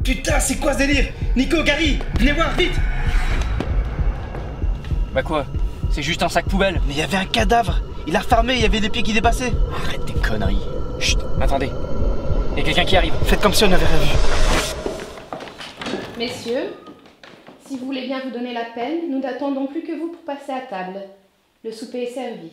Putain, c'est quoi ce délire? Nico, Gary, venez voir, vite! Bah quoi? C'est juste un sac poubelle. Mais il y avait un cadavre. Il a refermé, il y avait des pieds qui dépassaient. Arrête tes conneries. Chut, attendez. Il y a quelqu'un qui arrive. Faites comme si on n'avait rien vu. Messieurs, si vous voulez bien vous donner la peine, nous n'attendons plus que vous pour passer à table. Le souper est servi.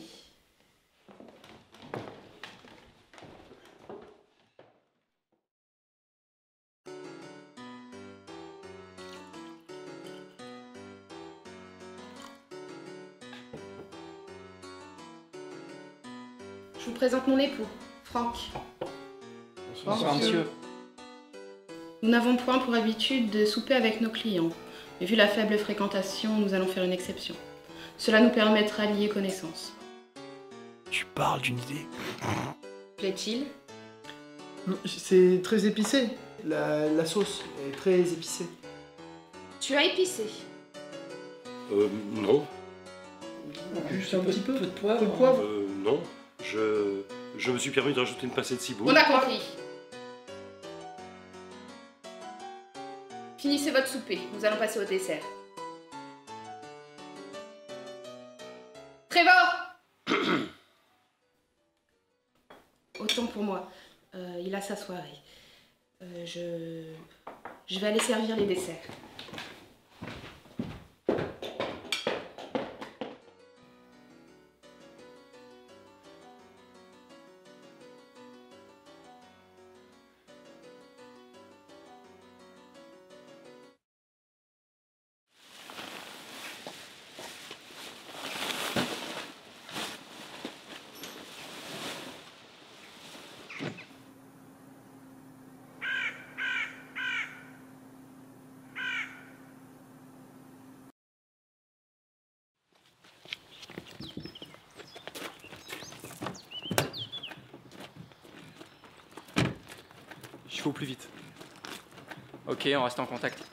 Je vous présente mon époux, Franck. Bonsoir, monsieur. Nous n'avons point pour habitude de souper avec nos clients, mais vu la faible fréquentation, nous allons faire une exception. Cela nous permettra de lier connaissance. Tu parles d'une idée. Plaît-il? C'est très épicé. La sauce est très épicée. Tu as épicé. Non. Juste un petit peu. Peu de poivre. Peu de poivre. Non. Je me suis permis de rajouter une pincée de ciboule. On a compris. Finissez votre souper, nous allons passer au dessert. Trevor! Autant pour moi. Il a sa soirée. Je vais aller servir les desserts. Je fais au plus vite. Ok, on reste en contact.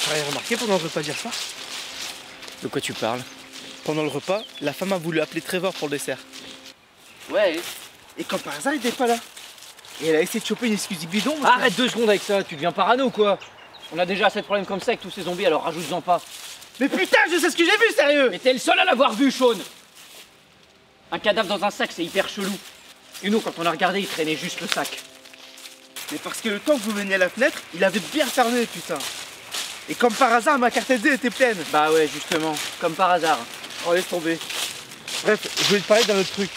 J'aurais remarqué pendant le repas d'hier soir. De quoi tu parles? Pendant le repas, la femme a voulu appeler Trevor pour le dessert. Ouais. Et comme par hasard, il était pas là. Et elle a essayé de choper une excuse bidon. Arrête 2 secondes avec ça, tu deviens parano quoi. On a déjà assez de problèmes comme ça avec tous ces zombies, alors rajoute-en pas. Mais putain, je sais ce que j'ai vu, sérieux! Mais t'es le seul à l'avoir vu, Sean. Un cadavre dans un sac, c'est hyper chelou. Et nous, quand on a regardé, il traînait juste le sac. Mais parce que le temps que vous veniez à la fenêtre, il avait bien fermé, putain. Et comme par hasard, ma carte SD était pleine. Bah ouais, justement, comme par hasard. Oh, laisse tomber. Bref, je voulais te parler d'un autre truc.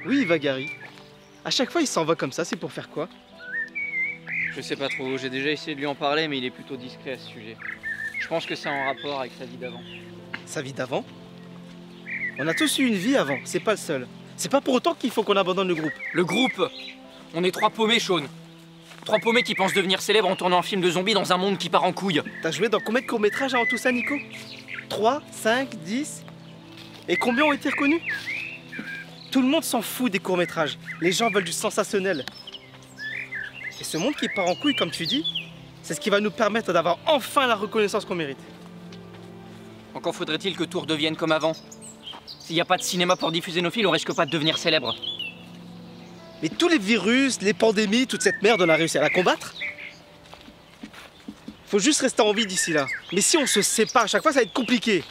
Oui, il va Gary. À chaque fois, il s'en va comme ça, c'est pour faire quoi? Je sais pas trop, j'ai déjà essayé de lui en parler, mais il est plutôt discret à ce sujet. Je pense que c'est en rapport avec sa vie d'avant. Sa vie d'avant? On a tous eu une vie avant, c'est pas le seul. C'est pas pour autant qu'il faut qu'on abandonne le groupe. Le groupe? On est 3 paumés, Sean. 3 paumés qui pensent devenir célèbres en tournant un film de zombies dans un monde qui part en couille. T'as joué dans combien de courts-métrages avant tout ça, Nico? 3, 5, 10? Et combien ont été reconnus? Tout le monde s'en fout des courts-métrages. Les gens veulent du sensationnel. Et ce monde qui part en couille, comme tu dis, c'est ce qui va nous permettre d'avoir enfin la reconnaissance qu'on mérite. Encore faudrait-il que tout redevienne comme avant. S'il n'y a pas de cinéma pour diffuser nos films, on risque pas de devenir célèbres. Mais tous les virus, les pandémies, toute cette merde, on a réussi à la combattre. Faut juste rester en vie d'ici là. Mais si on se sépare à chaque fois, ça va être compliqué.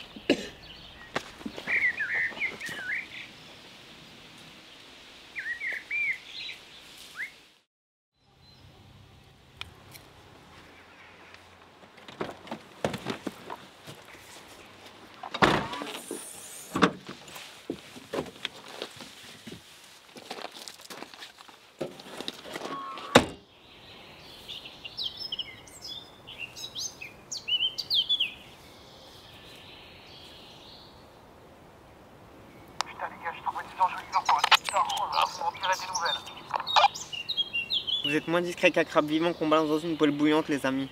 Vous êtes moins discret qu'un crabe vivant qu'on balance dans une poêle bouillante, les amis.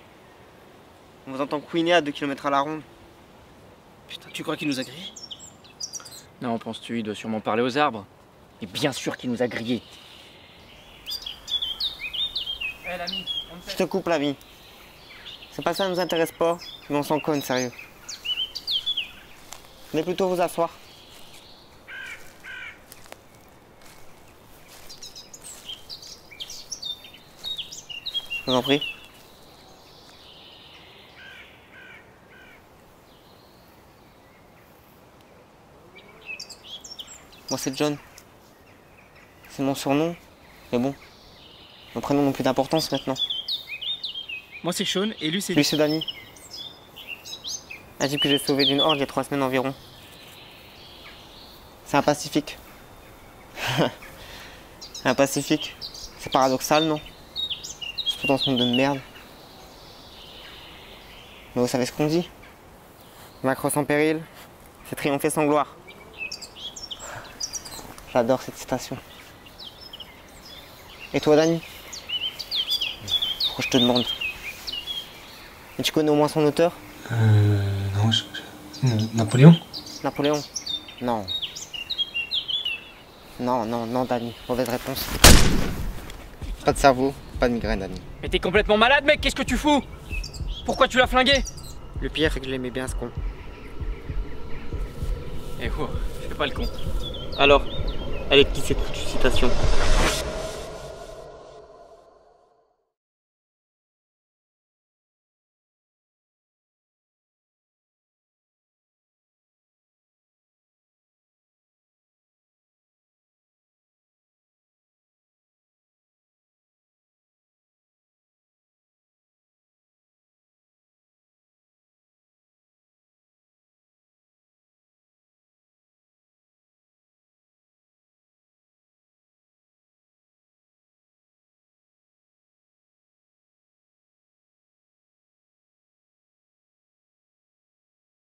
On vous entend couiner à 2 km à la ronde. Putain, tu crois qu'il nous a grillés? Non, penses-tu, il doit sûrement parler aux arbres. Et bien sûr qu'il nous a grillés. Eh l'ami, on te Je te coupe la vie. C'est pas ça, ça nous intéresse pas, mais on s'en conne, sérieux. Venez plutôt vous asseoir. Je vous en prie. Moi c'est John. C'est mon surnom, mais bon, mon prénom n'a plus d'importance maintenant. Moi c'est Sean et lui c'est... Lui c'est Danny. Un type que j'ai sauvé d'une horde il y a 3 semaines environ. C'est un pacifique. Un pacifique. C'est paradoxal, non? Surtout dans ce monde de merde. Mais vous savez ce qu'on dit? Vaincre sans péril, c'est triompher sans gloire. J'adore cette citation. Et toi, Danny? Pourquoi je te demande? Et tu connais au moins son auteur? Non, Napoléon? Napoléon? Non. Non, Danny. Mauvaise réponse. Pas de cerveau, pas de migraine, Danny. Mais t'es complètement malade, mec, qu'est-ce que tu fous? Pourquoi tu l'as flingué? Le pire, c'est que je l'aimais bien, ce con. Eh oh, fais pas le con. Alors, elle est qui cette foutue citation?